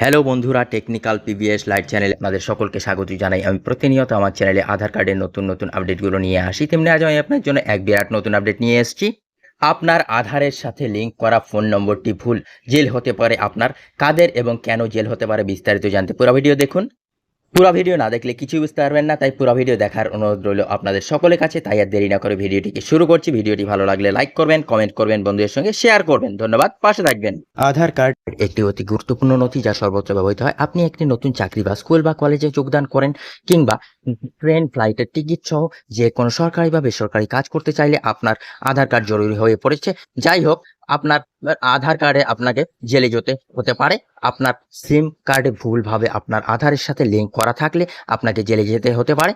Hello বন্ধুরা, technical PVS light চ্যানেলে আপনাদের সকলকে স্বাগত জানাই। আমি প্রতিনিয়ত আমার চ্যানেলে আধার কার্ডের নতুন নতুন আপডেটগুলো নিয়ে আসি। তেমনি আজ আমি আপনার জন্য এক বিরাট নতুন আপডেট নিয়ে এসেছি। আপনার আধারের সাথে লিঙ্ক করা ফোন নম্বরটি ভুল, জেল হতে পারে আপনার। কাদের এবং কেন জেল হতে পারে বিস্তারিত জানতে পুরো ভিডিও দেখুন। পুরো ভিডিও না দেখলে কিছুই বুঝতে পারবেন না, তাই পুরো ভিডিও দেখার অনুরোধ রইল আপনাদের সকলের কাছে। তাই আর দেরি না করে ভিডিওটিকে শুরু করছি। ভিডিওটি ভালো লাগলে লাইক করবেন, কমেন্ট করবেন, বন্ধুদের সঙ্গে শেয়ার করবেন। ধন্যবাদ, পাশে থাকবেন। আধার কার্ড একটি অতি গুরুত্বপূর্ণ নথি যা সর্বত্র ব্যবহৃত হয়। আপনি একটি নতুন চাকরি বা স্কুল বা কলেজে যোগদান করেন, কিংবা ট্রেন ফ্লাইটের টিকিট সহ যে কোনো সরকারি বা বেসরকারি কাজ করতে চাইলে আপনার আধার কার্ড জরুরি হয়ে পড়েছে। যাই হোক, আপনার আধার কার্ডে আপনাকে জেলে যেতে হতে পারে। আপনার সিম কার্ডে ভুলভাবে আপনার আধারের সাথে লিঙ্ক করা থাকলে আপনাকে জেলে যেতে হতে পারে।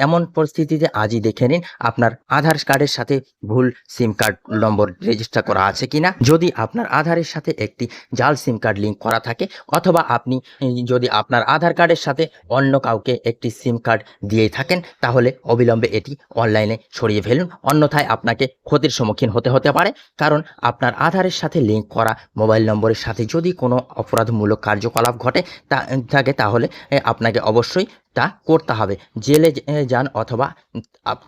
এমন পরিস্থিতিতে আজই দেখে নিন আপনার আধার কার্ডের সাথে ভুল সিম কার্ড নম্বর রেজিস্টার করা আছে কিনা। যদি আপনার আধারের সাথে একটি জাল সিম কার্ড লিঙ্ক করা থাকে, অথবা আপনি যদি আপনার আধার কার্ডের সাথে অন্য কাউকে একটি সিম কার্ড দিয়ে থাকেন, তাহলে অবিলম্বে এটি অনলাইনে ছড়িয়ে ফেলুন, অন্যথায় আপনাকে ক্ষতির সম্মুখীন হতে পারে। কারণ আপনার আধারের সাথে লিঙ্ক করা মোবাইল নম্বরের সাথে যদি কোনো অপরাধমূলক কার্যকলাপ ঘটে থাকে, তাহলে আপনাকে অবশ্যই তা করতে হবে। জেলে যান অথবা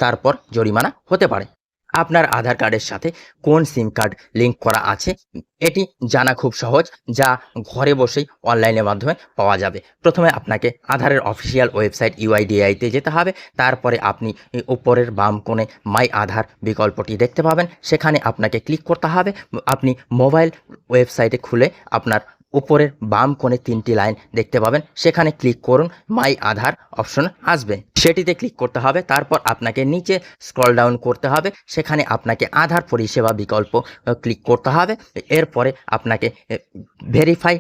তারপর জরিমানা হতে পারে। আপনার আধার কার্ডের সাথে কোন সিম কার্ড লিঙ্ক করা আছে এটি জানা খুব সহজ, যা ঘরে বসেই অনলাইনের মাধ্যমে পাওয়া যাবে। প্রথমে আপনাকে আধারের অফিসিয়াল ওয়েবসাইট ইউআইডিআইতে যেতে হবে। তারপরে আপনি উপরের বাম কোণে মাই আধার বিকল্পটি দেখতে পাবেন, সেখানে আপনাকে ক্লিক করতে হবে। আপনি মোবাইল ওয়েবসাইটে খুলে আপনার উপরের বাম কোণে 3টি লাইন দেখতে পাবেন, সেখানে ক্লিক করুন। মাই আধার অপশন আসবে, সেটিতে ক্লিক করতে হবে। তারপর আপনাকে নিচে স্ক্রল ডাউন করতে হবে, সেখানে আপনাকে আধার পরিষেবা বিকল্প ক্লিক করতে হবে। এরপরে আপনাকে ভেরিফাই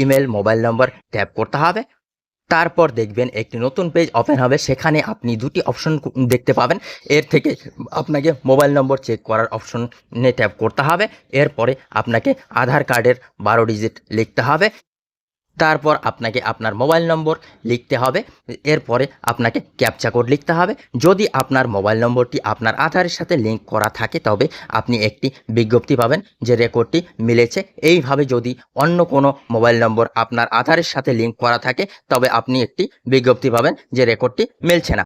ইমেল মোবাইল নম্বর ট্যাপ করতে হবে। তারপর দেখবেন একটি নতুন পেজ ওপেন হবে, সেখানে আপনি 2টি অপশন দেখতে পাবেন। এর থেকে আপনাকে মোবাইল নম্বর চেক করার অপশনে ট্যাপ করতে হবে। এরপরে আপনাকে আধার কার্ডের 12 ডিজিট লিখতে হবে। তারপর আপনাকে আপনার মোবাইল নম্বর লিখতে হবে। এরপরে আপনাকে ক্যাপচা কোড লিখতে হবে। যদি আপনার মোবাইল নম্বরটি আপনার আধারের সাথে লিঙ্ক করা থাকে, তবে আপনি একটি বিজ্ঞপ্তি পাবেন যে রেকর্ডটি মিলেছে। এইভাবে যদি অন্য কোনো মোবাইল নম্বর আপনার আধারের সাথে লিঙ্ক করা থাকে, তবে আপনি একটি বিজ্ঞপ্তি পাবেন যে রেকর্ডটি মিলছে না।